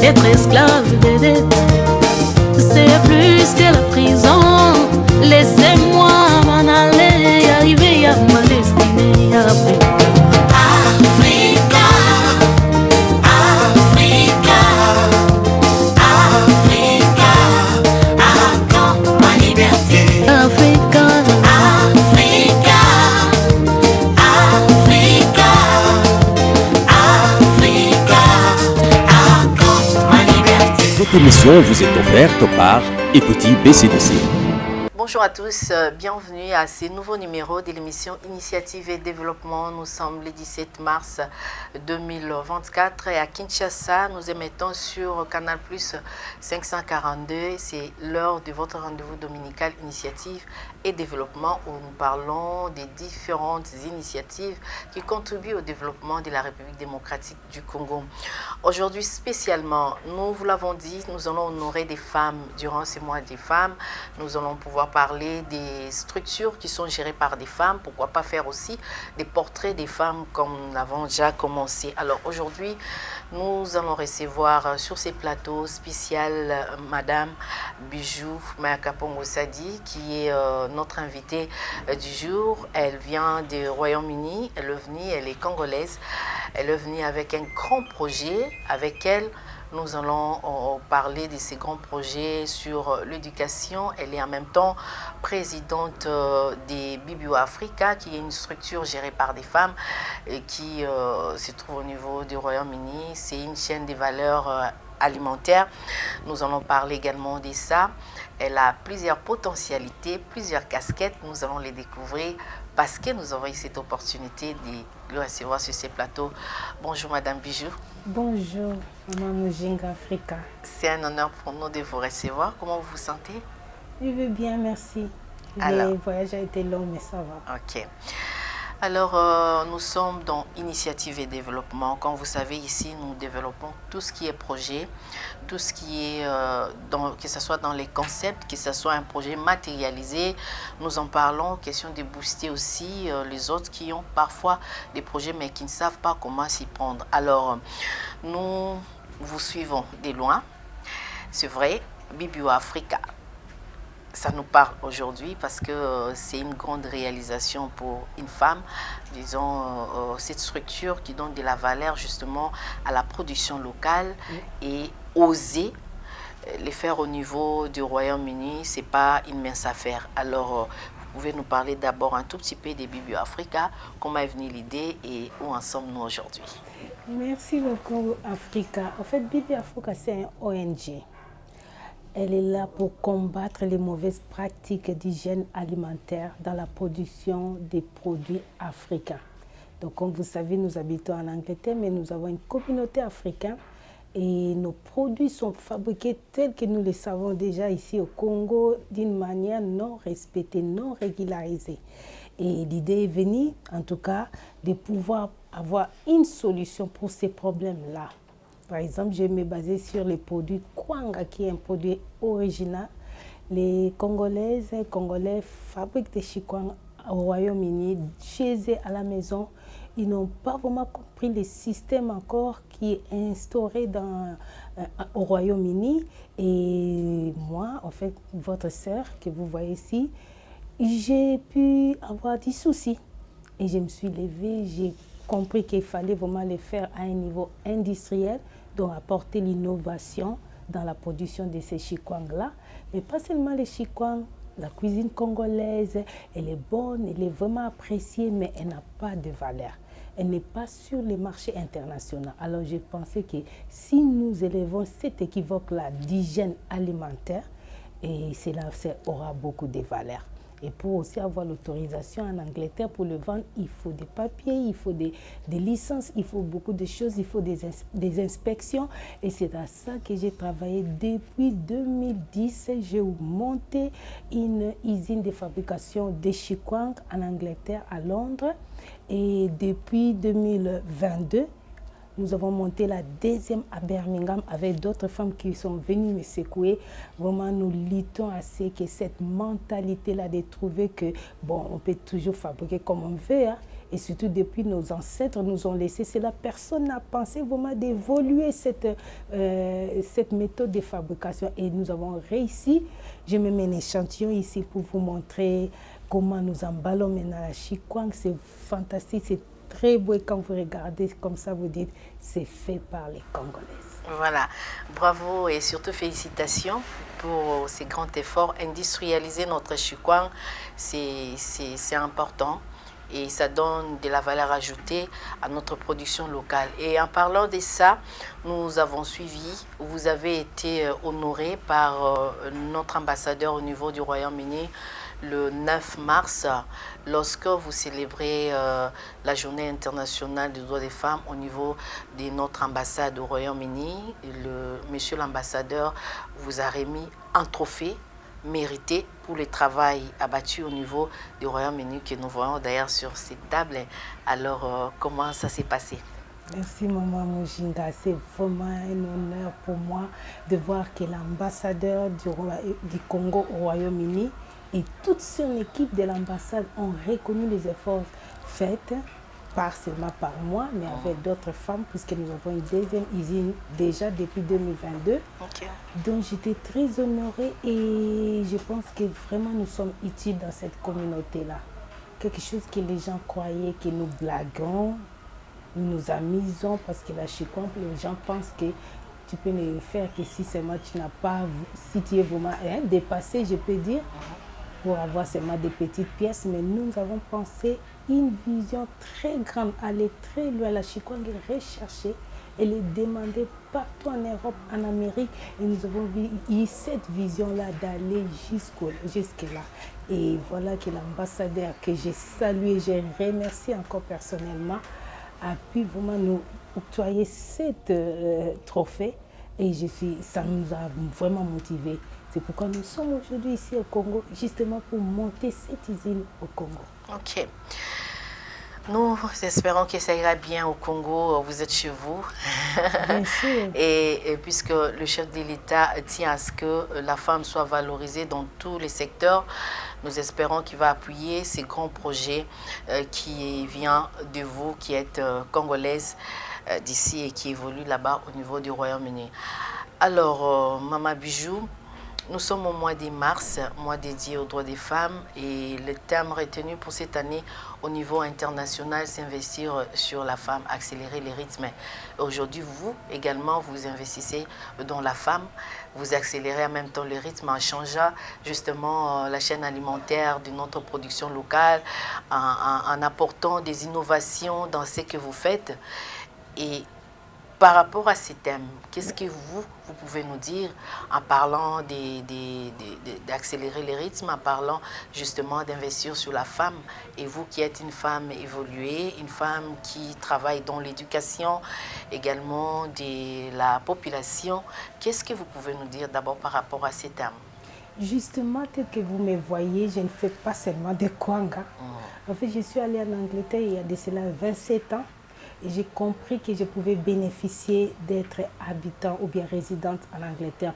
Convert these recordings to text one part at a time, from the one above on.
Être esclave des dettes, c'est plus que la prison. Laissez-moi m'en aller, arriver à ma destinée après. Africa, Africa, Africa, à quand ma liberté? Africa, Africa, Africa, Africa, à quand ma liberté? Cette émission vous est offerte par Écoutez BCDC. Bonjour à tous, bienvenue à ce nouveau numéro de l'émission Initiative et Développement. Nous sommes le 17 mars 2024 et à Kinshasa, nous émettons sur Canal Plus 542. C'est l'heure de votre rendez-vous dominical Initiative et Développement où nous parlons des différentes initiatives qui contribuent au développement de la République démocratique du Congo. Aujourd'hui spécialement, nous vous l'avons dit, nous allons honorer des femmes durant ce mois des femmes. Nous allons pouvoir parler des structures qui sont gérées par des femmes. Pourquoi pas faire aussi des portraits des femmes comme nous l'avons déjà commencé. Alors aujourd'hui, nous allons recevoir sur ces plateaux spécial Madame Bijou Mayakapongo Sadi qui est notre invitée du jour. Elle vient du Royaume-Uni, elle est congolaise. Elle est venue avec un grand projet. Avec elle, nous allons parler de ces grands projets sur l'éducation. Elle est en même temps présidente des Bibio Africa, qui est une structure gérée par des femmes et qui se trouve au niveau du Royaume-Uni. C'est une chaîne de valeurs alimentaires. Nous allons parler également de ça. Elle a plusieurs potentialités, plusieurs casquettes. Nous allons les découvrir parce que nous avons eu cette opportunité de le recevoir sur ces plateaux. Bonjour Madame Bijou. Bonjour, Maman Mujinga Africa. C'est un honneur pour nous de vous recevoir. Comment vous vous sentez? Je vais bien, merci. Le voyage a été long, mais ça va. Ok. Alors, nous sommes dans Initiative et Développement. Comme vous savez, ici, nous développons tout ce qui est projet, tout ce qui est, que ce soit dans les concepts, que ce soit un projet matérialisé. Nous en parlons, question de booster aussi les autres qui ont parfois des projets, mais qui ne savent pas comment s'y prendre. Alors, nous vous suivons de loin. C'est vrai, Bibio Africa. Ça nous parle aujourd'hui parce que c'est une grande réalisation pour une femme, disons, cette structure qui donne de la valeur justement à la production locale et oser les faire au niveau du Royaume-Uni, c'est pas une mince affaire. Alors, vous pouvez nous parler d'abord un tout petit peu des Bibio Africa, comment est venue l'idée et où en sommes-nous aujourd'hui? Merci beaucoup, Africa. En fait, Bibio Africa, c'est un ONG. Elle est là pour combattre les mauvaises pratiques d'hygiène alimentaire dans la production des produits africains. Donc, comme vous savez, nous habitons en Angleterre, mais nous avons une communauté africaine et nos produits sont fabriqués tels que nous les savons déjà ici au Congo d'une manière non respectée, non régularisée. Et l'idée est venue, en tout cas, de pouvoir avoir une solution pour ces problèmes-là. Par exemple, je vais me baser sur les produits Kwanga, qui est un produit original. Les Congolaises et Congolais fabriquent des chikwang au Royaume-Uni, chez eux à la maison. Ils n'ont pas vraiment compris le système encore qui est instauré au Royaume-Uni. Et moi, en fait, votre sœur que vous voyez ici, j'ai pu avoir des soucis. Et je me suis levée, j'ai compris qu'il fallait vraiment le faire à un niveau industriel, donc apporter l'innovation dans la production de ces chikwangs-là. Mais pas seulement les chikwangs, la cuisine congolaise, elle est bonne, elle est vraiment appréciée, mais elle n'a pas de valeur. Elle n'est pas sur les marchés internationaux. Alors j'ai pensé que si nous élevons cet équivoque-là d'hygiène alimentaire, et cela aura beaucoup de valeur. Et pour aussi avoir l'autorisation en Angleterre pour le vendre, il faut des papiers, il faut des licences, il faut beaucoup de choses, il faut des inspections. Et c'est à ça que j'ai travaillé depuis 2010. J'ai monté une usine de fabrication de chikwang en Angleterre, à Londres. Et depuis 2022, nous avons monté la deuxième à Birmingham avec d'autres femmes qui sont venues me secouer. Vraiment, nous luttons assez que cette mentalité-là de trouver que, bon, on peut toujours fabriquer comme on veut, hein, et surtout depuis nos ancêtres nous ont laissé cela, personne n'a pensé vraiment d'évoluer cette méthode de fabrication et nous avons réussi. Je me mets un échantillon ici pour vous montrer comment nous emballons maintenant la chikwang. C'est fantastique, c'est très beau et quand vous regardez comme ça, vous dites c'est fait par les Congolaises. Voilà, bravo et surtout félicitations pour ces grands efforts. Industrialiser notre chikwang, c'est important et ça donne de la valeur ajoutée à notre production locale. Et en parlant de ça, nous avons suivi, vous avez été honoré par notre ambassadeur au niveau du Royaume-Uni le 9 mars, lorsque vous célébrez la journée internationale des droits des femmes au niveau de notre ambassade au Royaume-Uni. Monsieur l'ambassadeur vous a remis un trophée mérité pour le travail abattu au niveau du Royaume-Uni que nous voyons d'ailleurs sur cette table. Alors, comment ça s'est passé? Merci Maman Mujinga, c'est vraiment un honneur pour moi de voir que l'ambassadeur du Congo au Royaume-Uni et toute son équipe de l'ambassade ont reconnu les efforts faits, pas seulement par moi, mais avec d'autres femmes, puisque nous avons une deuxième usine déjà depuis 2022. Okay. Donc j'étais très honorée et je pense que vraiment nous sommes utiles dans cette communauté-là. Quelque chose que les gens croyaient que nous blaguons, nous nous amusons parce que la chikwang, les gens pensent que tu peux ne faire que si seulement tu n'as pas, si tu es vraiment dépassé, je peux dire, pour avoir seulement des petites pièces, mais nous avons pensé une vision très grande, aller très loin. La chikwang est recherchée, elle est demandée partout en Europe, en Amérique, et nous avons eu cette vision-là d'aller jusque-là. Et voilà que l'ambassadeur que j'ai salué, j'ai remercié encore personnellement, a pu vraiment nous octroyer cet trophée, et ça nous a vraiment motivés. C'est pourquoi nous sommes aujourd'hui ici au Congo, justement pour monter cette usine au Congo. Ok. Nous espérons que ça ira bien au Congo. Vous êtes chez vous. Bien sûr. Et puisque le chef de l'État tient à ce que la femme soit valorisée dans tous les secteurs, nous espérons qu'il va appuyer ces grands projets qui viennent de vous, qui êtes congolaise d'ici et qui évoluent là-bas au niveau du Royaume-Uni. Alors, Maman Bijou, nous sommes au mois de mars, mois dédié aux droits des femmes, et le thème retenu pour cette année au niveau international, c'est investir sur la femme, accélérer les rythmes. Aujourd'hui, vous également, vous investissez dans la femme, vous accélérez en même temps le rythme en changeant justement la chaîne alimentaire de notre production locale, en apportant des innovations dans ce que vous faites. Et par rapport à ces thèmes, qu'est-ce que vous pouvez nous dire en parlant d'accélérer les rythmes, en parlant justement d'investir sur la femme, et vous qui êtes une femme évoluée, une femme qui travaille dans l'éducation également de la population, qu'est-ce que vous pouvez nous dire d'abord par rapport à ces thèmes? Justement, tel que vous me voyez, je ne fais pas seulement de kwanga. En fait, je suis allée en Angleterre il y a de cela 27 ans. Et j'ai compris que je pouvais bénéficier d'être habitant ou bien résidente en Angleterre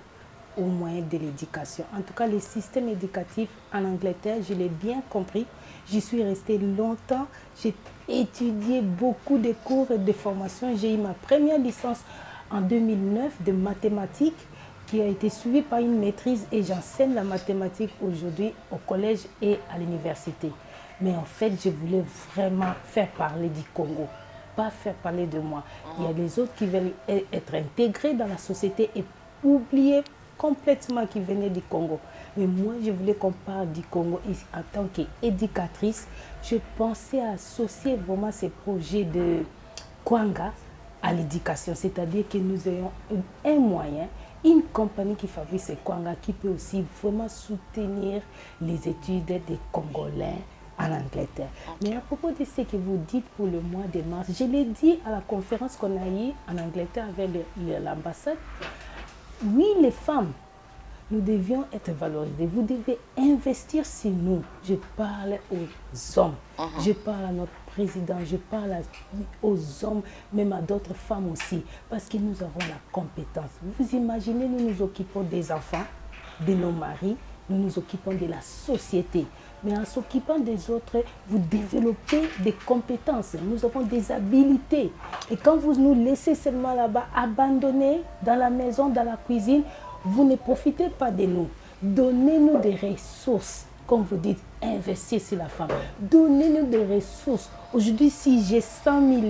au moyen de l'éducation. En tout cas, le système éducatif en Angleterre, je l'ai bien compris. J'y suis restée longtemps. J'ai étudié beaucoup de cours et de formations. J'ai eu ma première licence en 2009 de mathématiques qui a été suivie par une maîtrise et j'enseigne la mathématique aujourd'hui au collège et à l'université. Mais en fait, je voulais vraiment faire parler du Congo. Pas faire parler de moi. Il y a les autres qui veulent être intégrés dans la société et oublier complètement qu'ils venaient du Congo. Mais moi, je voulais qu'on parle du Congo. Et en tant qu'éducatrice, je pensais associer vraiment ces projets de kwanga à l'éducation. C'est-à-dire que nous ayons un moyen, une compagnie qui fabrique ces kwanga qui peut aussi vraiment soutenir les études des Congolais en Angleterre. Mais à propos de ce que vous dites pour le mois de mars, je l'ai dit à la conférence qu'on a eue en Angleterre avec l'ambassade. Oui, les femmes, nous devions être valorisées. Vous devez investir sur nous. Je parle aux hommes, je parle à notre président, je parle aux hommes, même à d'autres femmes aussi, parce que nous avons la compétence. Vous imaginez, nous nous occupons des enfants, de nos maris, nous nous occupons de la société. Mais en s'occupant des autres, vous développez des compétences. Nous avons des habiletés. Et quand vous nous laissez seulement là-bas, abandonnés dans la maison, dans la cuisine, vous ne profitez pas de nous. Donnez-nous des ressources. Comme vous dites, investir sur la femme. Donnez-nous des ressources. Aujourd'hui, si j'ai 100 000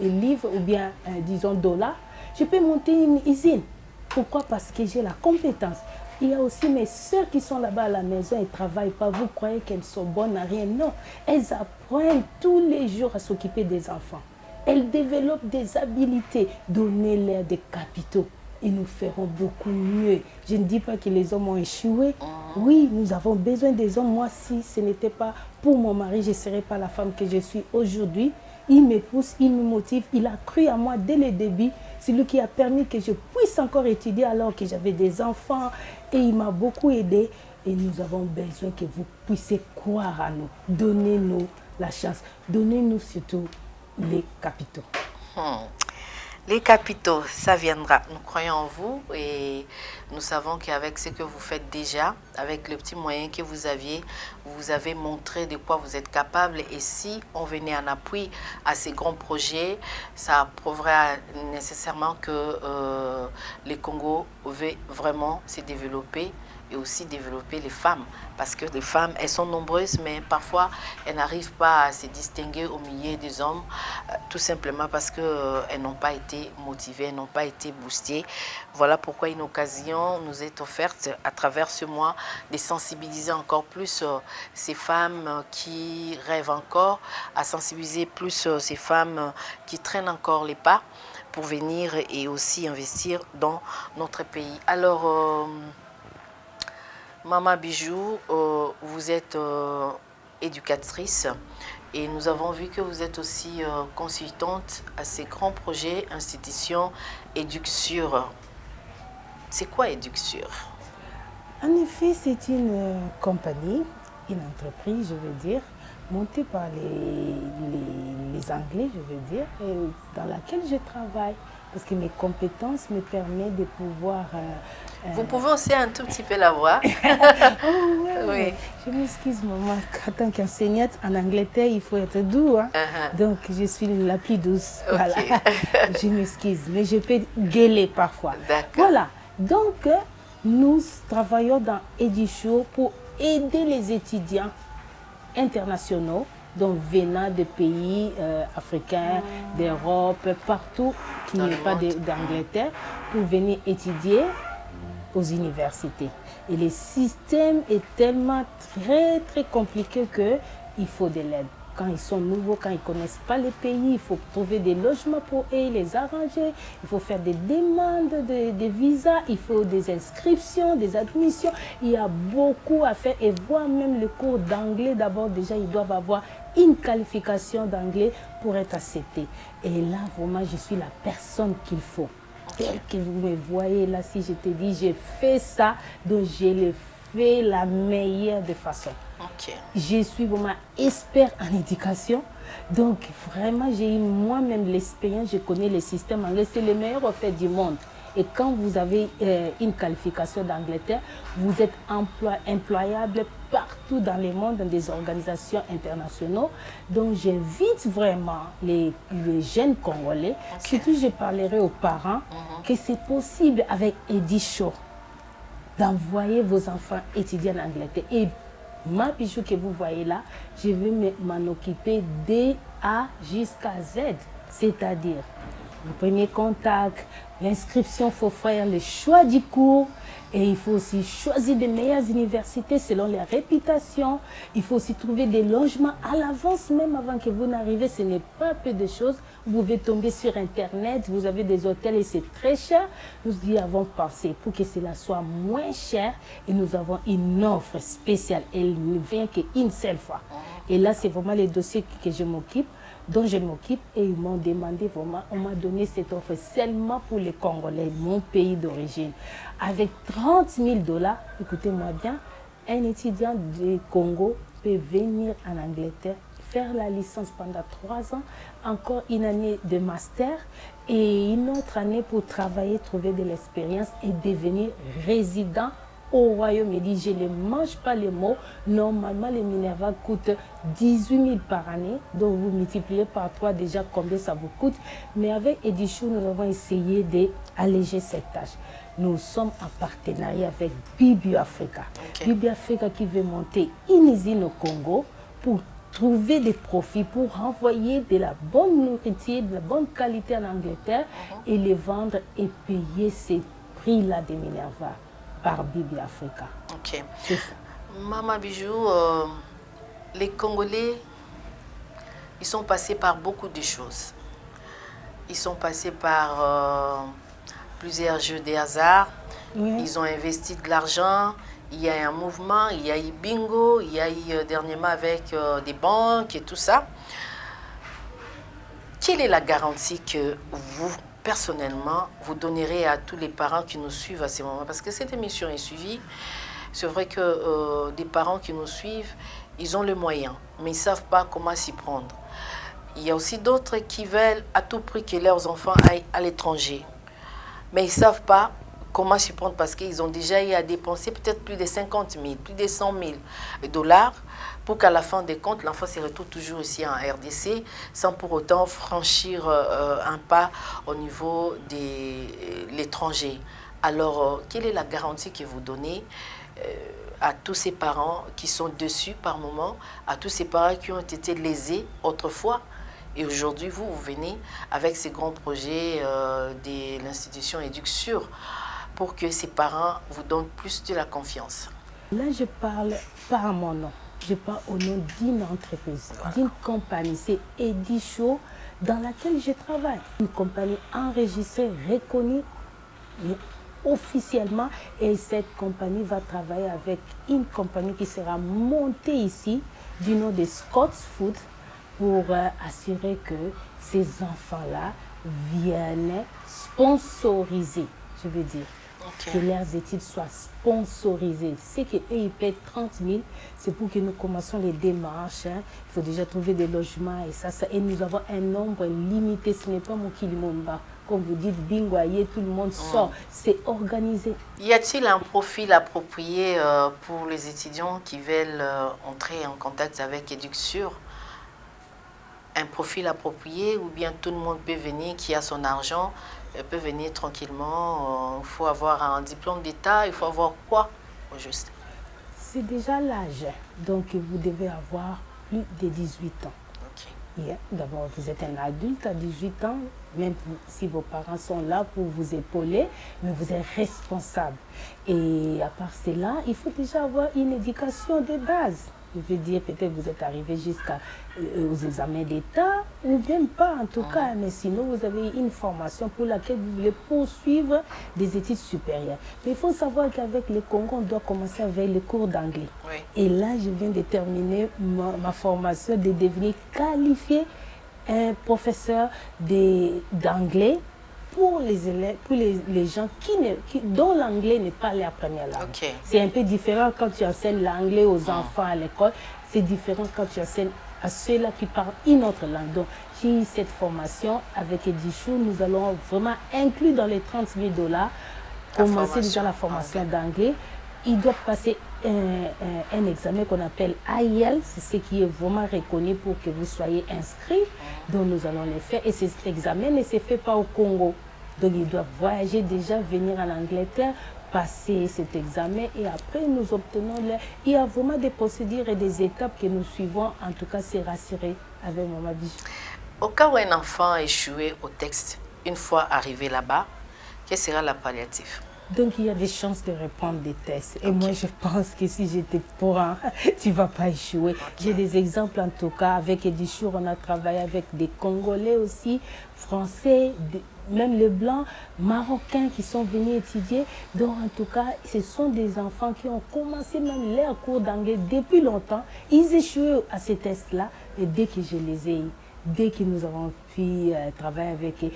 livres ou bien, disons, dollars, je peux monter une usine. Pourquoi? Parce que j'ai la compétence. Il y a aussi mes soeurs qui sont là-bas à la maison et ne travaillent pas. Vous croyez qu'elles sont bonnes à rien? Non. Elles apprennent tous les jours à s'occuper des enfants. Elles développent des habiletés. Donnez-leur des capitaux. Ils nous feront beaucoup mieux. Je ne dis pas que les hommes ont échoué. Oui, nous avons besoin des hommes. Moi, si ce n'était pas pour mon mari, je ne serais pas la femme que je suis aujourd'hui. Il me pousse, il me motive. Il a cru à moi dès le début. C'est lui qui a permis que je puisse encore étudier alors que j'avais des enfants. Et il m'a beaucoup aidé. Et nous avons besoin que vous puissiez croire à nous. Donnez-nous la chance. Donnez-nous surtout les capitaux. Les capitaux, ça viendra. Nous croyons en vous et nous savons qu'avec ce que vous faites déjà, avec les petits moyens que vous aviez, vous avez montré de quoi vous êtes capable. Et si on venait en appui à ces grands projets, ça prouverait nécessairement que le Congo veut vraiment se développer et aussi développer les femmes. Parce que les femmes, elles sont nombreuses, mais parfois, elles n'arrivent pas à se distinguer au milieu des hommes, tout simplement parce qu'elles n'ont pas été motivées, elles n'ont pas été boostées. Voilà pourquoi une occasion nous est offerte à travers ce mois de sensibiliser encore plus ces femmes qui rêvent encore, à sensibiliser plus ces femmes qui traînent encore les pas pour venir et aussi investir dans notre pays. Alors, Maman Bijou, vous êtes éducatrice et nous avons vu que vous êtes aussi consultante à ces grands projets, institutions, Educsure. C'est quoi Educsure? En effet, c'est une compagnie, une entreprise, je veux dire, montée par les Anglais, je veux dire, et dans laquelle je travaille. Parce que mes compétences me permettent de pouvoir... Vous pouvez aussi un tout petit peu la voir. Oh, ouais. Oui. Je m'excuse, maman. En tant qu'enseignante en Angleterre, il faut être doux. Hein? Donc, je suis la plus douce. Okay. Voilà. Je m'excuse, mais je peux gueuler parfois. D'accord. Voilà. Donc, nous travaillons dans Educsure pour aider les étudiants internationaux, donc venant de pays africains, d'Europe, partout, qui n'est pas d'Angleterre, pour venir étudier aux universités. Et le système est tellement très compliqué qu'il faut de l'aide. Quand ils sont nouveaux, quand ils ne connaissent pas les pays, il faut trouver des logements pour eux, les arranger. Il faut faire des demandes de visas, il faut des inscriptions, des admissions. Il y a beaucoup à faire et voire même le cours d'anglais. D'abord, déjà, ils doivent avoir une qualification d'anglais pour être acceptés. Et là, vraiment, je suis la personne qu'il faut. Tel que vous me voyez là, si je te dis, j'ai fait ça, donc je le fais la meilleure des façons. Okay. Je suis vraiment expert en éducation. Donc, vraiment, j'ai eu moi-même l'expérience. Je connais le système anglais. C'est le meilleur en fait du monde. Et quand vous avez une qualification d'Angleterre, vous êtes employable partout dans le monde, dans des organisations internationales. Donc, j'invite vraiment les jeunes Congolais, surtout je parlerai aux parents, que c'est possible avec Educsure d'envoyer vos enfants étudier en Angleterre. Et ma Bijou que vous voyez là, je vais m'en occuper de A jusqu'à Z. C'est-à-dire, le premier contact, l'inscription, il faut faire le choix du cours. Et il faut aussi choisir les meilleures universités selon les réputations. Il faut aussi trouver des logements à l'avance, même avant que vous n'arrivez. Ce n'est pas peu de choses. Vous pouvez tomber sur Internet, vous avez des hôtels et c'est très cher. Nous y avons pensé pour que cela soit moins cher. Et nous avons une offre spéciale. Elle ne vient qu'une seule fois. Et là, c'est vraiment les dossiers que je m'occupe, dont je m'occupe. Et ils m'ont demandé vraiment, on m'a donné cette offre seulement pour les Congolais, mon pays d'origine. Avec 30 000 $, écoutez-moi bien, un étudiant du Congo peut venir en Angleterre, faire la licence pendant 3 ans, encore une année de master et une autre année pour travailler, trouver de l'expérience et devenir résident au royaume. Il dit, je ne mange pas les mots. Normalement, les Minerva coûtent 18 000 par année. Donc, vous multipliez par 3 déjà combien ça vous coûte. Mais avec Edichou, nous avons essayé d'alléger cette tâche. Nous sommes en partenariat avec Bibi Africa. Bibi Africa qui veut monter une usine au Congo pour trouver des profits, pour envoyer de la bonne nourriture, de la bonne qualité en Angleterre et les vendre et payer ces prix-là de Minerva par Bibi Africa. Ok. C'est ça. Maman Bijou, les Congolais, ils sont passés par beaucoup de choses. Ils sont passés par plusieurs jeux de hasard. Oui. Ils ont investi de l'argent. Il y a eu un mouvement, il y a eu bingo, il y a eu dernièrement avec des banques et tout ça. Quelle est la garantie que vous, personnellement, vous donnerez à tous les parents qui nous suivent à ce moment? Parce que cette émission est suivie. C'est vrai que des parents qui nous suivent, ils ont les moyens, mais ils ne savent pas comment s'y prendre. Il y a aussi d'autres qui veulent à tout prix que leurs enfants aillent à l'étranger. Mais ils ne savent pas comment s'y prendre parce qu'ils ont déjà eu à dépenser peut-être plus de 50 000, plus de 100 000 dollars pour qu'à la fin des comptes, l'enfant se retrouve toujours ici en RDC sans pour autant franchir un pas au niveau de l'étranger. Alors, quelle est la garantie que vous donnez à tous ces parents qui sont déçus par moment, à tous ces parents qui ont été lésés autrefois? Et aujourd'hui, vous venez avec ces grands projets de l'institution Éducsur pour que ces parents vous donnent plus de la confiance. Là, je parle pas à mon nom. Je parle au nom d'une entreprise, d'une compagnie. C'est Edichou dans laquelle je travaille. Une compagnie enregistrée, reconnue officiellement. Et cette compagnie va travailler avec une compagnie qui sera montée ici du nom de Scott's Food pour assurer que ces enfants-là viennent sponsoriser, je veux dire. Que leurs études soient sponsorisées. C'est qu'eux, ils paient 30 000. C'est pour que nous commençons les démarches. Hein. Il faut déjà trouver des logements et ça. Et nous avons un nombre limité. Ce n'est pas mon Kilimomba. Comme vous dites, bingoyer, tout le monde sort. C'est organisé. Y a-t-il un profil approprié pour les étudiants qui veulent entrer en contact avec Éducsur? Un profil approprié ou bien tout le monde peut venir qui a son argent peut venir tranquillement? Il faut avoir un diplôme d'État, il faut avoir quoi au juste? C'est déjà l'âge. Donc vous devez avoir plus de 18 ans. Yeah. D'abord, vous êtes un adulte à 18 ans, même si vos parents sont là pour vous épauler, mais vous êtes responsable. Et à part cela, il faut déjà avoir une éducation de base. Je veux dire, peut-être vous êtes arrivé jusqu'aux examens d'État, ou même pas en tout cas, mais sinon vous avez une formation pour laquelle vous voulez poursuivre des études supérieures. Mais il faut savoir qu'avec le Congo, on doit commencer avec les cours d'anglais. Oui. Et là, je viens de terminer ma formation de devenir qualifié professeur d'anglais pour les élèves, pour les gens dont l'anglais n'est pas leur première langue. Okay. C'est un peu différent quand tu enseignes l'anglais aux enfants à l'école. C'est différent quand tu enseignes à ceux-là qui parlent une autre langue. Donc, j'ai eu cette formation avec Edichou. Nous allons vraiment inclure dans les 30 000 dollars, commencer déjà la formation d'anglais. Ils doivent passer un examen qu'on appelle IELTS, c'est ce qui est vraiment reconnu pour que vous soyez inscrits. Donc, nous allons le faire. Et cet examen ne se fait pas au Congo. Donc, ils doivent voyager déjà, venir en Angleterre, passer cet examen et après, nous obtenons il y a vraiment des procédures et des étapes que nous suivons. En tout cas, c'est rassuré avec Maman Bijou. Au cas où un enfant a échoué au texte, une fois arrivé là-bas, quelle sera la palliative? Donc, il y a des chances de répondre des tests. Et moi, je pense que si j'étais pour tu ne vas pas échouer. J'ai des exemples, en tout cas, avec Edichur, on a travaillé avec des Congolais aussi, Français, même les Blancs, Marocains qui sont venus étudier. Donc, en tout cas, ce sont des enfants qui ont commencé même leur cours d'anglais depuis longtemps. Ils échouaient à ces tests-là. Et dès que je les ai, dès que nous avons pu travailler avec eux,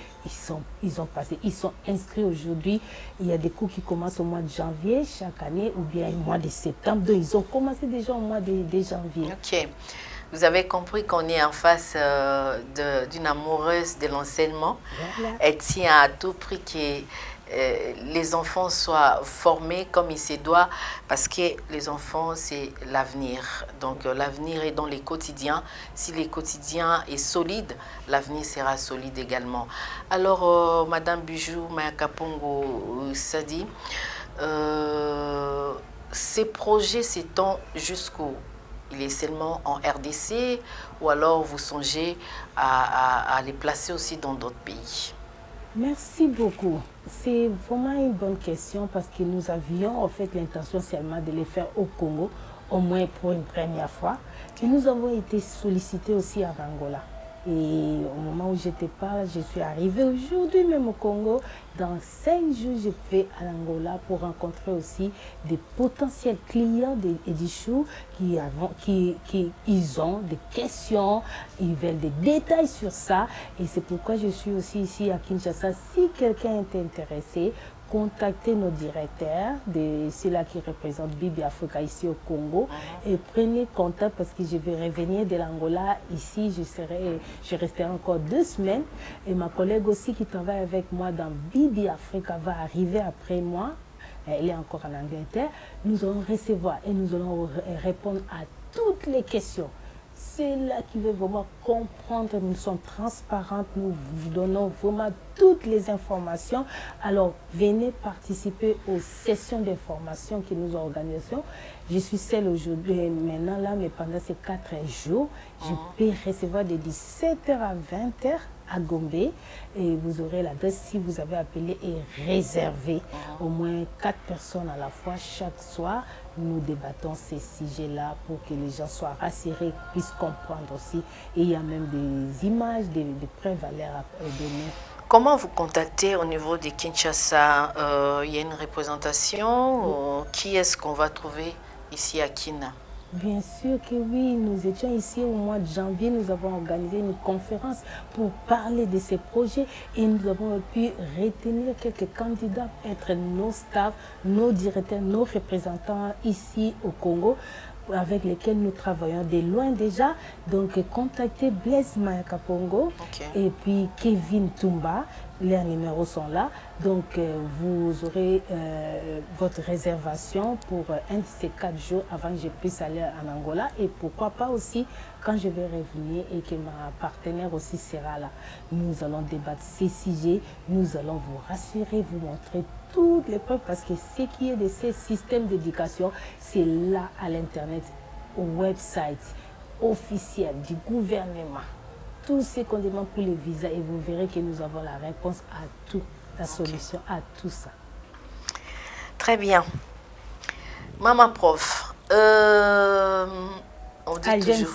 ils ont passé, ils sont inscrits aujourd'hui. Il y a des cours qui commencent au mois de janvier chaque année ou bien au mois de septembre. Donc, ils ont commencé déjà au mois de janvier. Ok. Vous avez compris qu'on est en face d'une amoureuse de l'enseignement. Voilà. Elle tient à tout prix que les enfants soient formés comme il se doit, parce que les enfants, c'est l'avenir. Donc, l'avenir est dans les quotidiens. Si les quotidiens est solide, l'avenir sera solide également. Alors, Madame Bijou Mayakapongo Sadi, ces projets s'étendent jusqu'où? Il est seulement en RDC, ou alors vous songez à les placer aussi dans d'autres pays? Merci beaucoup. C'est vraiment une bonne question parce que nous avions en fait l'intention seulement de les faire au Congo, au moins pour une première fois. Et nous avons été sollicités aussi à Angola. Et au moment où je te parle, je suis arrivée aujourd'hui même au Congo. Dans 5 jours, je vais à l'Angola pour rencontrer aussi des potentiels clients d'Edichou ils ont des questions, ils veulent des détails sur ça. Et c'est pourquoi je suis aussi ici à Kinshasa. Si quelqu'un est intéressé, contactez nos directeurs, ceux-là qui représentent Bibi Africa ici au Congo, et prenez contact parce que je vais revenir de l'Angola ici. Je resterai encore 2 semaines, et ma collègue aussi qui travaille avec moi dans Bibi Africa va arriver après moi. Elle est encore en Angleterre. Nous allons recevoir et nous allons répondre à toutes les questions. C'est là qui veut vraiment comprendre. Nous sommes transparentes, nous vous donnons vraiment toutes les informations. Alors, venez participer aux sessions d'information que nous organisons. Je suis seule aujourd'hui, maintenant là, mais pendant ces 4 jours, je peux recevoir de 17h à 20h à Gombe, et vous aurez l'adresse si vous avez appelé et réservé au moins 4 personnes à la fois chaque soir. Nous débattons ces sujets-là pour que les gens soient rassurés, puissent comprendre aussi. Et il y a même des images, des preuves à leur donner. Comment vous contactez au niveau de Kinshasa? Il y a une représentation? Qui est-ce qu'on va trouver ici à Kina? Bien sûr que oui, nous étions ici au mois de janvier, nous avons organisé une conférence pour parler de ces projets et nous avons pu retenir quelques candidats, être nos staffs, nos directeurs, nos représentants ici au Congo, avec lesquels nous travaillons de loin déjà. Donc, contactez Blaise Mayakapongo et puis Kevin Tumba. Les numéros sont là. Donc, vous aurez votre réservation pour un de ces 4 jours avant que je puisse aller en Angola. Et pourquoi pas aussi quand je vais revenir et que ma partenaire aussi sera là. Nous allons débattre ces sujets. Nous allons vous rassurer, vous montrer toutes les preuves parce que ce qui est de ces systèmes d'éducation, c'est là à l'Internet, au website officiel du gouvernement. Tout ce qu'on demande pour les visas et vous verrez que nous avons la réponse à tout, la solution à tout ça. Très bien. Maman prof, on dit toujours,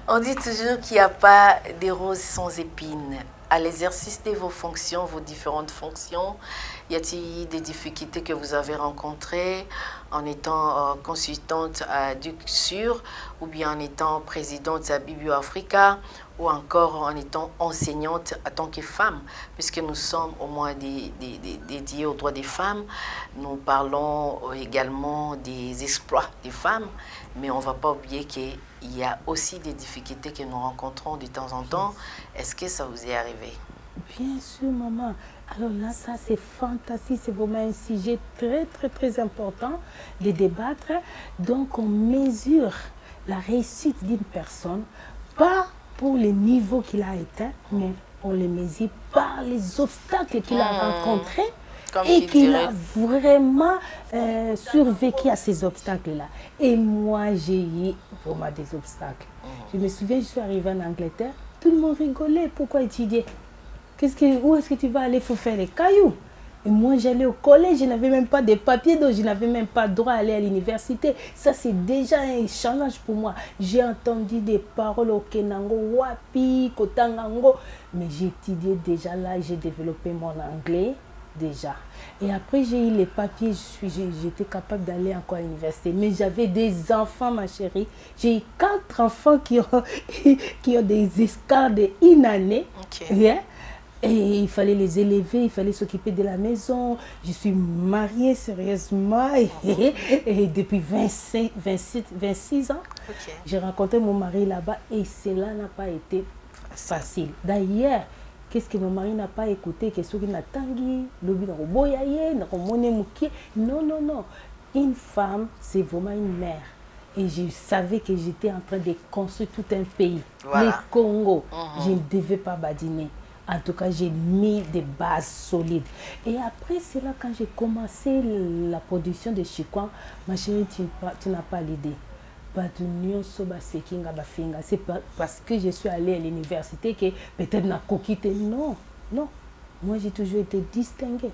on dit toujours qu'il n'y a pas de roses sans épines. À l'exercice de vos fonctions, vos différentes fonctions, y a-t-il des difficultés que vous avez rencontrées en étant consultante à DUCSUR ou bien en étant présidente à Bibi Africa ou encore en étant enseignante en tant que femme, puisque nous sommes au moins dédiés aux droits des femmes. Nous parlons également des exploits des femmes, mais on ne va pas oublier qu'il y a aussi des difficultés que nous rencontrons de temps en temps. Est-ce que ça vous est arrivé? Bien sûr, maman. Alors là, ça c'est fantastique, c'est vraiment un sujet très important de débattre. Donc on mesure la réussite d'une personne, pas pour le niveau qu'il a atteint, mais on le mesure par les obstacles qu'il a rencontrés et qu'il a vraiment survécu à ces obstacles-là. Et moi, j'ai eu vraiment des obstacles. Je me souviens, je suis arrivée en Angleterre, tout le monde rigolait. Pourquoi étudier? Où est-ce que tu vas aller? Il faut faire les cailloux. Et moi, j'allais au collège, je n'avais même pas de papiers, donc je n'avais même pas droit à aller à l'université. Ça, c'est déjà un challenge pour moi. J'ai entendu des paroles au Kenango, Wapi, Kotangango, mais j'ai étudié déjà là, j'ai développé mon anglais déjà. Et après, j'ai eu les papiers, j'étais capable d'aller encore à l'université. Mais j'avais des enfants, ma chérie. J'ai eu 4 enfants qui ont des escales de 1 année. Okay. Yeah. Et il fallait les élever, il fallait s'occuper de la maison. Je suis mariée sérieusement et depuis 26 ans, Ok. j'ai rencontré mon mari là-bas et cela n'a pas été facile. D'ailleurs, qu'est-ce que mon mari n'a pas écouté? Qu'est-ce qu'il n'a tangi? Non, non, non. Une femme, c'est vraiment une mère. Et je savais que j'étais en train de construire tout un pays. Voilà. Le Congo, je ne devais pas badiner. En tout cas, j'ai mis des bases solides. Et après cela, quand j'ai commencé la production de Chikwan, ma chérie, tu n'as pas l'idée. C'est pas parce que je suis allée à l'université que peut-être n'a coquité. Non, non. Moi, j'ai toujours été distinguée.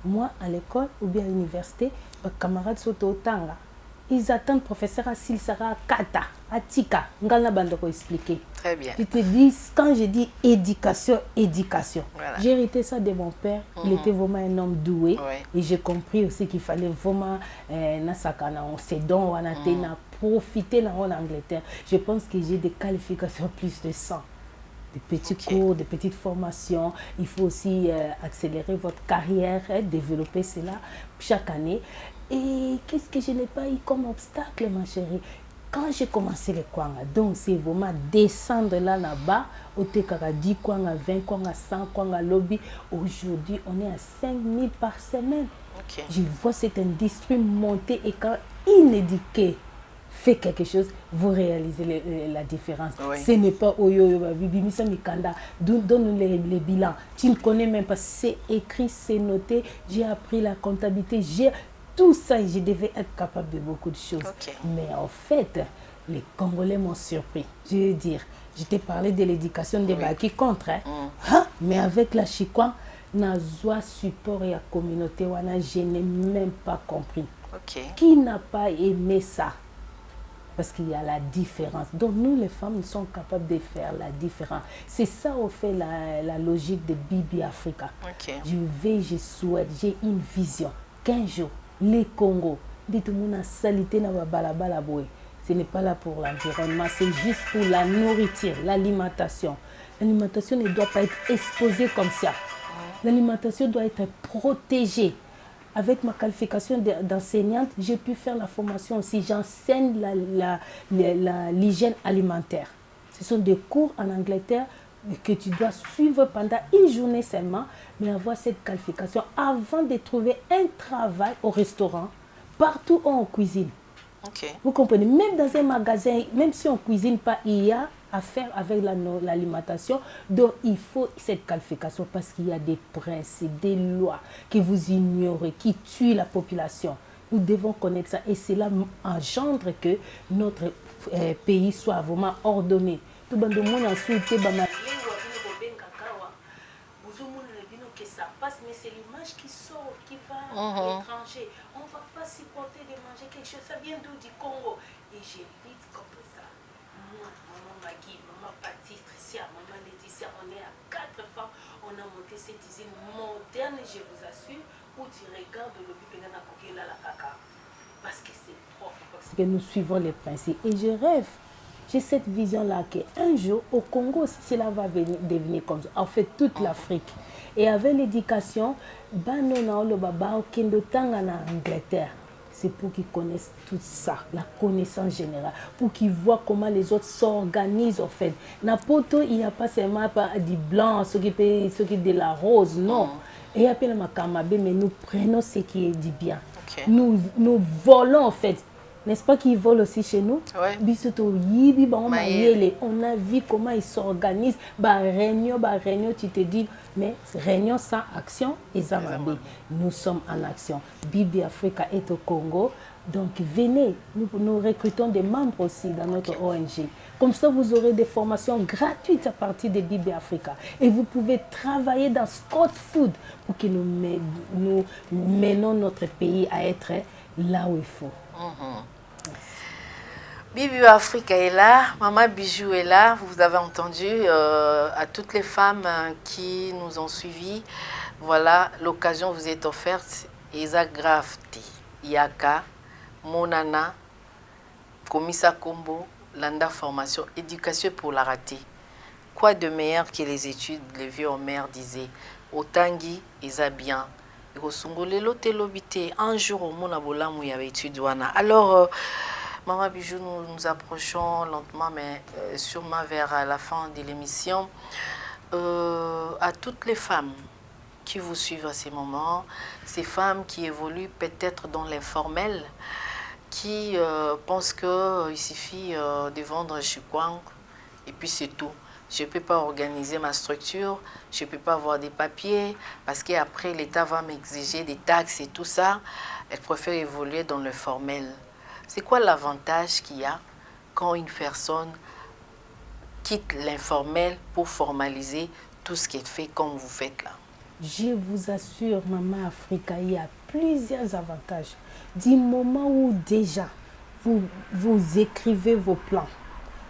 Moi, à l'école ou bien à l'université, mes camarades sont au Tanga. Ils attendent professeur Assil Sarah Kata, Atika. Ngalna Bandoko expliquer. Très bien. Je te dis, quand je dis éducation, éducation. Voilà. J'ai hérité ça de mon père. Il était vraiment un homme doué. Ouais. Et j'ai compris aussi qu'il fallait vraiment ses dons, profiter en Angleterre. Je pense que j'ai des qualifications plus de 100. Des petits cours, des petites formations. Il faut aussi accélérer votre carrière, développer cela chaque année. Et qu'est-ce que je n'ai pas eu comme obstacle, ma chérie? Quand j'ai commencé les Kwanga, donc c'est vraiment descendre là-bas, au Tekara 10 Kwanga, 20 Kwanga, 100 Kwanga lobby. Aujourd'hui, on est à 5000 par semaine. Ok. Je vois cette industrie monter et quand inéduqué fait quelque chose, vous réalisez la différence. Oui. Ce n'est pas Oyo, Bibimisa Mikanda, donne les bilans. Tu ne connais même pas, c'est écrit, c'est noté. J'ai appris la comptabilité, tout ça, je devais être capable de beaucoup de choses. Ok. Mais en fait, les Congolais m'ont surpris. Je veux dire, je t'ai parlé de l'éducation des baki contre. Mais avec la Chikwan, Nazwa support et la communauté, je n'ai même pas compris. Ok. Qui n'a pas aimé ça? Parce qu'il y a la différence. Donc nous, les femmes, nous sommes capables de faire la différence. C'est ça, au fait, la logique de Bibi Africa. Ok. Je souhaite, j'ai une vision. 15 jours, les Congo, dites-moi, salité na balabala boy. Ce n'est pas là pour l'environnement, c'est juste pour la nourriture, l'alimentation. L'alimentation ne doit pas être exposée comme ça. L'alimentation doit être protégée. Avec ma qualification d'enseignante, j'ai pu faire la formation aussi. J'enseigne l'hygiène alimentaire. Ce sont des cours en Angleterre que tu dois suivre pendant une journée seulement, mais avoir cette qualification avant de trouver un travail au restaurant, partout où on cuisine. Ok. Vous comprenez? Même dans un magasin, même si on ne cuisine pas, il y a à faire avec l'alimentation. Donc, il faut cette qualification parce qu'il y a des principes, des lois que vous ignorez, qui tuent la population. Nous devons connaître ça et cela engendre que notre pays soit vraiment ordonné. Tout le monde a souhaité que ça passe, mais c'est l'image qui sort, qui va à l'étranger. On ne va pas supporter de manger quelque chose, ça vient d'où? Du Congo. Et j'ai vite compris ça. Moi, maman Magui, maman Patricia, maman Laetitia, on est à 4 femmes. On a monté cette usine moderne, je vous assure, où tu regardes le bipéna à la caca. Parce que c'est propre, parce que nous suivons les principes. Et je rêve. J'ai cette vision-là qu'un jour, au Congo, cela va devenir comme ça. En fait, toute l'Afrique. Et avec l'éducation, Angleterre, c'est pour qu'ils connaissent tout ça, la connaissance générale, pour qu'ils voient comment les autres s'organisent en fait. N'importe où, il n'y a pas seulement du blanc, ce qui est de la rose, non. Et après, mais nous prenons ce qui est du bien. Okay. Nous volons en fait. N'est-ce pas qu'ils volent aussi chez nous? Ouais. On a vu comment ils s'organisent. Réunion, tu te dis, mais réunion sans action, nous sommes en action. Bibi Africa est au Congo. Donc venez, nous recrutons des membres aussi dans notre ONG. Comme ça, vous aurez des formations gratuites à partir de Bibi Africa. Et vous pouvez travailler dans Scott Food pour que nous menons notre pays à être là où il faut. Bibi Africa est là, Maman Bijou est là, vous avez entendu, à toutes les femmes qui nous ont suivis, voilà, l'occasion vous est offerte. Eza Grafti, Yaka, Monana, Komisa Kombo, Landa Formation, Éducation pour la rater. quoi de meilleur que les études? Les vieux Homère disaient Otangi eza bien. Un jour au monde il y avait études. Alors, Maman Bijou, nous approchons lentement, mais sûrement vers la fin de l'émission. À toutes les femmes qui vous suivent à ces moments, ces femmes qui évoluent peut-être dans l'informel, qui pensent qu'il suffit de vendre chez Kwang et puis c'est tout. Je ne peux pas organiser ma structure, je ne peux pas avoir des papiers parce qu'après l'État va m'exiger des taxes et tout ça. Elle préfère évoluer dans le formel. C'est quoi l'avantage qu'il y a quand une personne quitte l'informel pour formaliser tout ce qui est fait comme vous faites là? Je vous assure, Maman Africa, il y a plusieurs avantages. Du moment où déjà vous écrivez vos plans,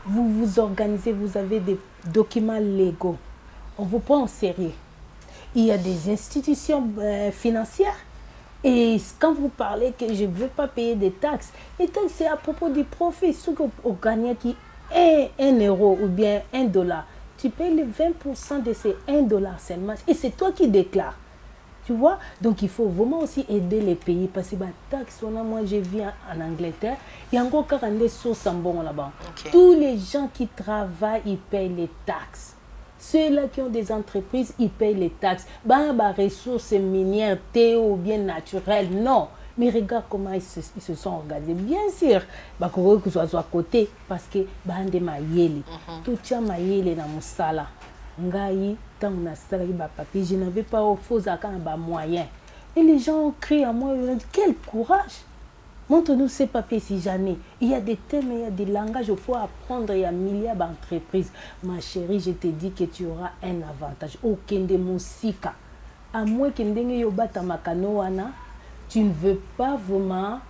vous vous organisez, vous avez des documents légaux, on vous prend au sérieux. Il y a des institutions financières et quand vous parlez que je ne veux pas payer des taxes, les taxes c'est à propos du profit. Ce que vous gagnez qui est 1 euro ou bien $1, tu payes les 20% de ces $1 seulement et c'est toi qui déclares. Tu vois? Donc il faut vraiment aussi aider les pays parce que les taxes, moi je vis en Angleterre, il y a encore 42 sources en bon là-bas. Okay. Tous les gens qui travaillent, ils payent les taxes. Ceux-là qui ont des entreprises, ils payent les taxes. Ressources minières, ou bien naturelles, non. Mais regarde comment ils se sont organisés. Bien sûr, que ce soit à côté parce que tout ça maïeli na musala. Ngai tant na salari papier, je n'avais pas au faux moyen. Et les gens ont crié à moi, ils ont dit quel courage. Montre-nous ces papiers si jamais. Il y a des thèmes, il y a des langages, il faut apprendre, il y a milliards d'entreprises. Ma chérie, je te dis que tu auras un avantage. Aucun de musika. À moins que yobata makano wana, tu ne veux pas vraiment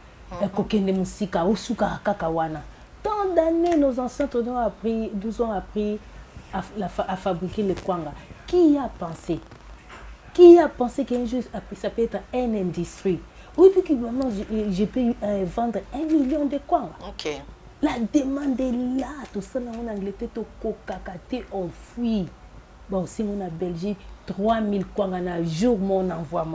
aucun de musika ou suka kakawana. Tant d'années, nos ancêtres nous ont appris à fabriquer le kwanga. Qui a pensé? Qui a pensé qu'un jour ça peut être une industrie? Oui, puis que vraiment, je peux vendre 1 million de kwanga. Ok. La demande est là. Tout ça, en Angleterre, on fuit. Bon, si on a Belgique, 3000 kwanga na jour, mon envoie.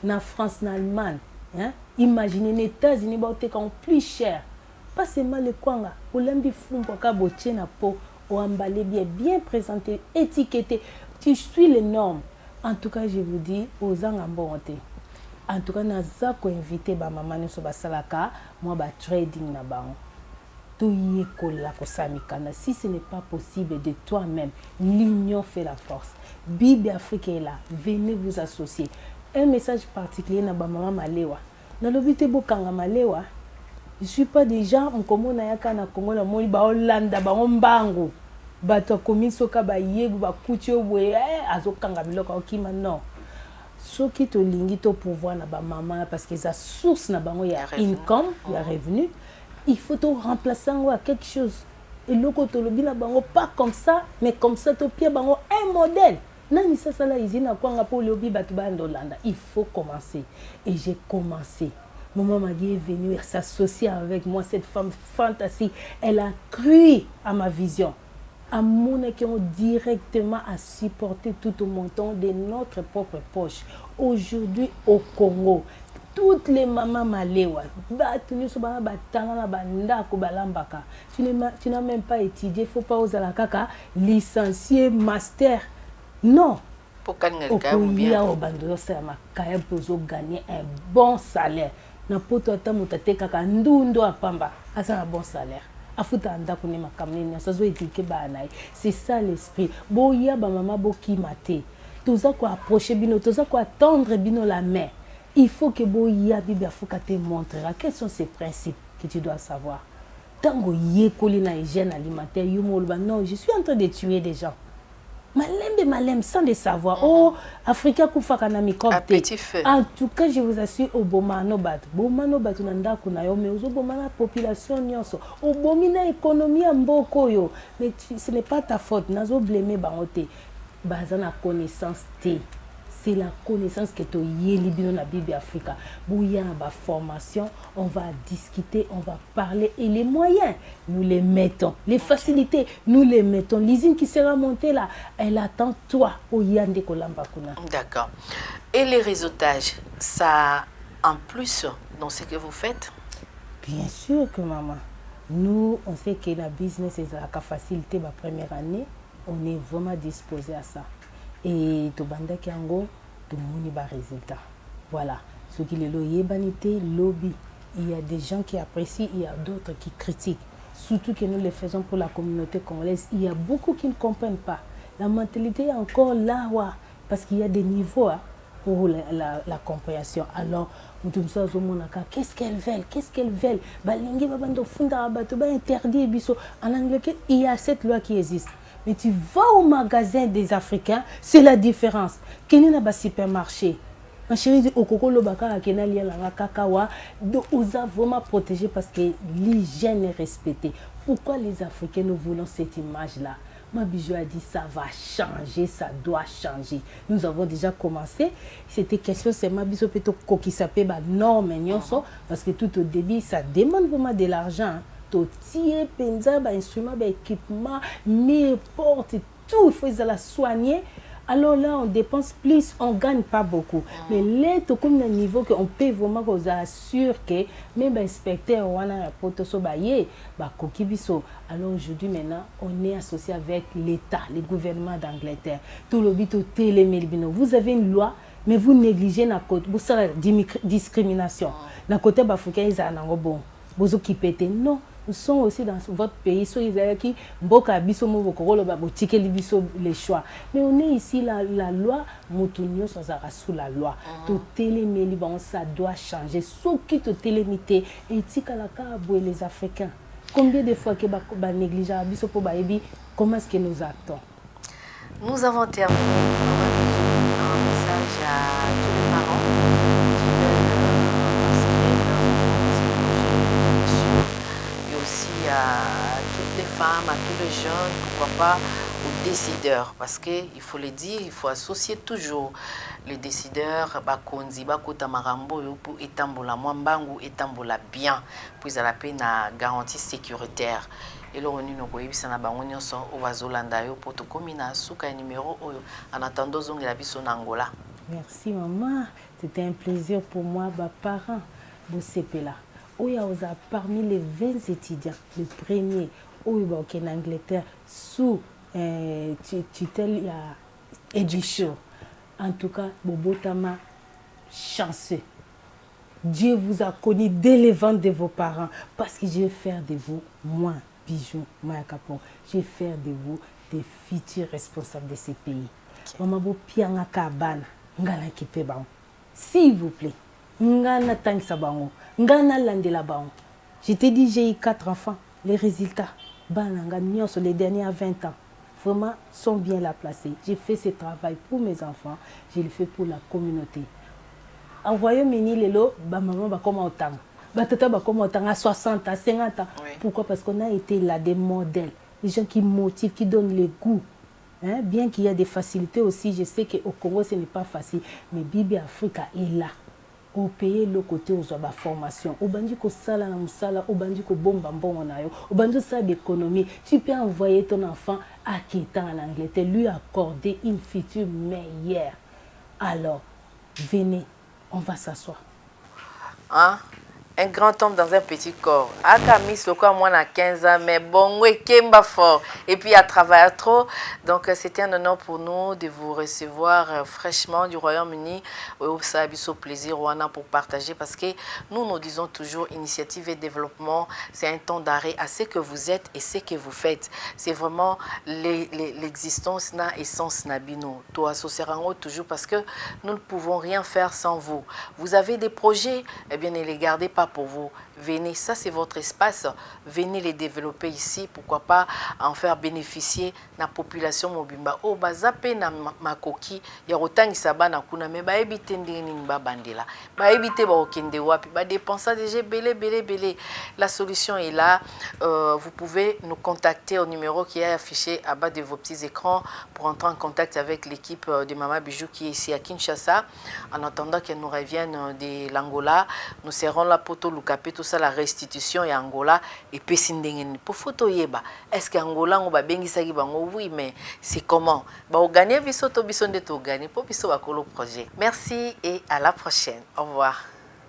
En France, en Allemagne. Hein? Imaginez les États-Unis, c'est plus cher. Pas seulement le kwanga. Pour l'embi fou, pour que na po, ou emballé bien présenté, étiqueté. Tu suis les normes. En tout cas, je vous dis, aux angambonté. En tout cas, naza ko invité ba maman ni so ba salaka, moi ba trading na bango. To yekola ko samikana. Si ce n'est pas possible de toi-même, l'union fait la force. Bibi Afrique est là, venez vous associer. Un message particulier na ba maman Malewa. Na lobité bokanga Malewa. Je suis pas déjà en Congo na yaka na Congo na moni ba Hollanda ba mbango. Ba to komisoka ba yegu ba kutio bwe azokanga biloko okima non. Ceux qui te lingent au pouvoir na ba maman parce que sa source na bango ya income, ya revenu, il faut te remplacer à quelque chose. Et le côté le na bango pas comme ça, mais comme ça to pied bango un modèle. Nani ça la izina kwanga pour le obi batu ba ndolanda. Il faut commencer et j'ai commencé. Maman Magui est venue s'associer avec moi, cette femme fantastique. Elle a cru à ma vision. À mon qui ont directement à supporter tout au montant de notre propre poche. Aujourd'hui au Congo, toutes les mamans malewa, tu n'as même pas étudié, il ne faut pas oser la caca, licencié, master. Non. Pour gagner un bon salaire. Na poto ata mutate kaka ndundo apamba asa un bon salaire. Afuta anda kuni makamni ça zo éduquer banai. C'est ça l'esprit. Boya ba mama boki maté. Toza ko approcher bino, toza ko attendre bino la main. Il faut que boya bibi afuka te montrera quels sont ces principes que tu dois savoir. Tango yekoli na hygiène alimentaire yumolba non, je suis en train de tuer des gens. Malem sans le savoir. Oh, Africa kufaka na microbe. En tout cas, je vous assure, Obomano bat. Bomano bat unanda kuna yo, mais Obomana population nyonso. Obomina économie mboko yo. Mais ce n'est pas ta faute. Nazo blâmer bangote. Bazana connaissance té. c'est la connaissance que tu as dans la Bible Africa. Il y a une formation, on va discuter, on va parler et les moyens, nous les mettons. Les facilités, nous les mettons. L'usine qui sera montée là, elle attend toi au Yande Kolambakuna. D'accord. Et les réseautages, ça en plus dans ce que vous faites? Bien sûr que maman. Nous, on sait que la business est la facilité la première année. On est vraiment disposé à ça. Et tout banda kiango, tout le monde va résultat. Voilà. Ce qui est le lobby. Il y a des gens qui apprécient, il y a d'autres qui critiquent. Surtout que nous le faisons pour la communauté congolaise. Il y a beaucoup qui ne comprennent pas. La mentalité est encore là, ouais, parce qu'il y a des niveaux pour la compréhension. Alors, qu'est-ce qu'elles veulent? Qu'est-ce qu'elles veulent? En anglais, il y a cette loi qui existe. Mais tu vas au magasin des Africains, c'est la différence. Qu'il y a un supermarché. Ma chérie, au Koko Lobaka, il y a un kakawa, on a vraiment protégé parce que l'hygiène est respectée. Pourquoi les Africains nous voulons cette image-là? Ma bijou a dit ça va changer, ça doit changer. Nous avons déjà commencé. C'était question, c'est ma bijou plutôt qui s'appelle norme parce que tout au début, ça demande vraiment de l'argent. Tout tirer, penza, instrument, équipement, mille portes, tout, il faut la soigner. Alors là, on dépense plus, on ne gagne pas beaucoup. Mais là, tout comme un niveau qu'on peut vraiment vous assurer que même inspecteur, on a un poteau, alors aujourd'hui, maintenant, on est associé avec l'État, le gouvernement d'Angleterre. Tout le but, vous avez une loi, mais vous négligez la côté, vous savez, discrimination. La côté bafouka, ils ont bon, vous occupez, non. Nous sommes aussi dans votre pays, les choix. Mais on est ici, la loi, sous la loi. Ça doit changer. Ce qui te télémité, et les Africains. Combien de fois que négligé comment est-ce que nous actons? Nous avons terminé un message à tous les parents à toutes les femmes, à tous les jeunes, pourquoi pas aux décideurs, parce qu'il faut le dire, il faut associer toujours les décideurs, bakonzi, bakota marambo, pour étambola mwambangu, étambola bien, puis à la peine à garantie sécuritaire. Et là, on est na bango nyonso owazolanda yo pour to komina suka numéro en attendant zonge la biso na Angola. Merci maman, c'était un plaisir pour moi, parents, vous là. Parmi les 20 étudiants, le premier en Angleterre sous tutelle édition. En tout cas, Bobotama, chanceux. Dieu vous a connu dès le ventre de vos parents parce que je vais faire de vous, moi, Bijou, Maya Kapon, je vais faire de vous des futurs responsables de ce pays. Maman, vous pianga kabana, ngana kipe s'il vous plaît, ngana tang sabango. Je t'ai dit, j'ai eu 4 enfants. Les résultats, les derniers 20 ans, vraiment sont bien là placés. J'ai fait ce travail pour mes enfants, je le fais pour la communauté. En Royaume-Uni, maman va comme autant. Tata va comme autant à 60, à 50 ans. Oui. Pourquoi? Parce qu'on a été là des modèles, des gens qui motivent, qui donnent le goût. Hein? Bien qu'il y a des facilités aussi, je sais qu'au Congo, ce n'est pas facile. Mais Bibi Africa est là. Au pays le côté aux formation au bandi ko sala na musala au bandi ko bomba mbongo na yo au bandi ça d'économie tu peux envoyer ton enfant à Kétan en Angleterre lui accorder une future meilleure. Alors venez, on va s'asseoir. Hein? Un grand homme dans un petit corps. Akamis, le quoi, moi, à 15 ans, mais bon, oui, Kemba fort. Et puis, à travailler trop. Donc, c'était un honneur pour nous de vous recevoir fraîchement du Royaume-Uni. Ça a été un plaisir, Rwanda, pour partager. Parce que nous disons toujours, initiative et développement, c'est un temps d'arrêt à ce que vous êtes et ce que vous faites. C'est vraiment l'existence, na essence, nabino. Toi, Soserango, toujours, parce que nous ne pouvons rien faire sans vous. Vous avez des projets, eh bien, ne les gardez pas là pour vous. Venez, ça c'est votre espace. Venez les développer ici. Pourquoi pas en faire bénéficier la population mobimba. Oh, bazape na makoki. Ya otangisa bana kuna me ba ebite ndini ba bandela. Ba ebite ba okende wapi. Ba dépenser déjà belé. La solution est là. Vous pouvez nous contacter au numéro qui est affiché à bas de vos petits écrans pour entrer en contact avec l'équipe de Mama Bijou qui est ici à Kinshasa. En attendant qu'elle nous revienne de l'Angola, nous serons là pour tout l'Ukapé, tout ça, la restitution et Angola et Pesindingen. Pour photo yeba, est-ce qu'Angola on va bien gagner? Oui, mais c'est comment? Bah, on gagne bisoto bisonde to gagner pour biso bakolo projet. Merci et à la prochaine. Au revoir.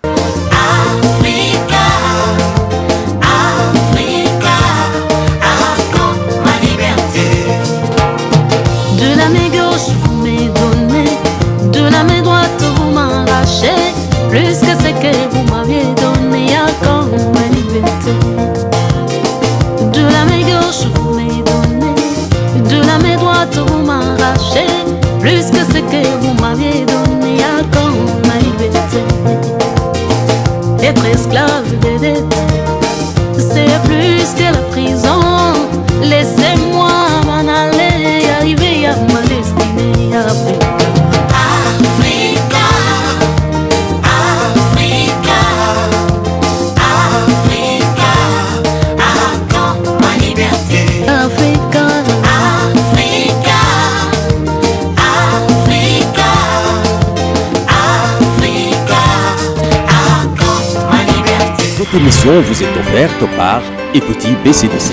Africa, raconte ma liberté. De la main gauche vous m'avez donné, de la main droite vous m'arrachez, plus que ce que vous m'aviez donné, raconte ma liberté. De la main gauche vous m'avez donné, de la main droite vous m'arrachez, plus que ce que vous m'aviez donné, raconte ma liberté. Être esclave des dettes, c'est plus que la prison. Laissez-moi m'en aller, arriver à ma destinée. Africa, raconte ma liberté. Africa, raconte ma liberté. Cette émission vous est offerte par Écoutez BCDC.